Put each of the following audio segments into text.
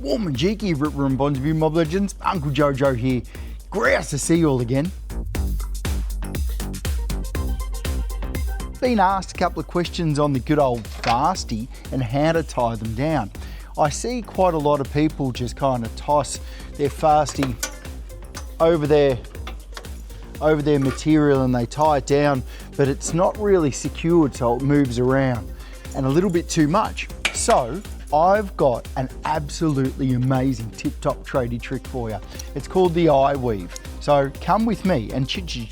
Warm and cheeky, Ripper and Bondsview Mob Legends. Uncle JoeJo here. Grouse to see you all again. Been asked a couple of questions on the good old fasty and how to tie them down. I see quite a lot of people just kind of toss their fasty over their material and they tie it down, but it's not really secured, so it moves around and a little bit too much. So I've got an absolutely amazing tip-top tradie trick for you. It's called the eye weave. So come with me and checkity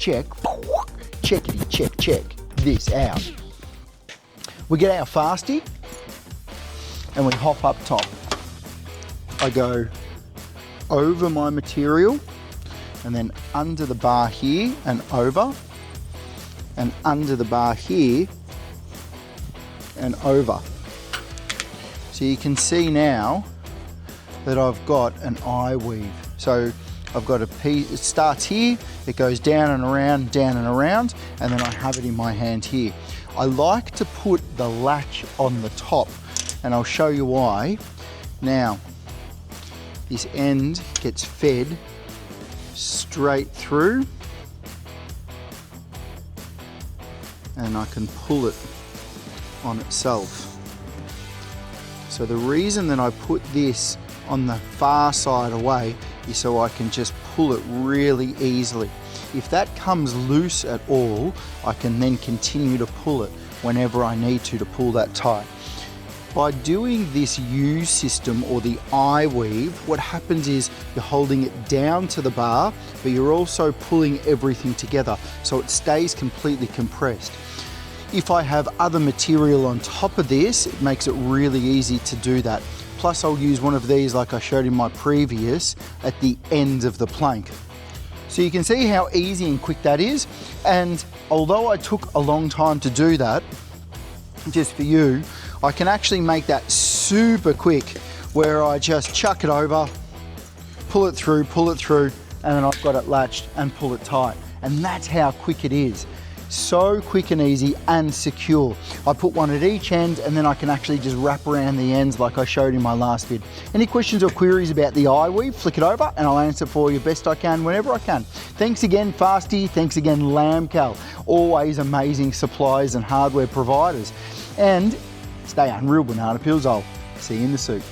check this out. We get our fasty and we hop up top. I go over my material and then under the bar here and over, and under the bar here and over. So you can see now that I've got an eye weave. So I've got a piece, it starts here, it goes down and around, and then I have it in my hand here. I like to put the latch on the top, and I'll show you why. Now, this end gets fed straight through, and I can pull it on itself. So the reason that I put this on the far side away is so I can just pull it really easily. If that comes loose at all, I can then continue to pull it whenever I need to pull that tight. By doing this U system or the eye weave, what happens is you're holding it down to the bar, but you're also pulling everything together so it stays completely compressed. If I have other material on top of this, it makes it really easy to do that. Plus I'll use one of these like I showed in my previous at the end of the plank. So you can see how easy and quick that is. And although I took a long time to do that, just for you, I can actually make that super quick where I just chuck it over, pull it through, and then I've got it latched and pull it tight. And that's how quick it is. So quick and easy and secure. I put one at each end and then I can actually just wrap around the ends like I showed in my last vid. Any questions or queries about the eye weave, flick it over and I'll answer for you best I can whenever I can. Thanks again Fasty, thanks again Lamcal, always amazing suppliers and hardware providers. And stay unreal banana peels, I'll see you in the suit.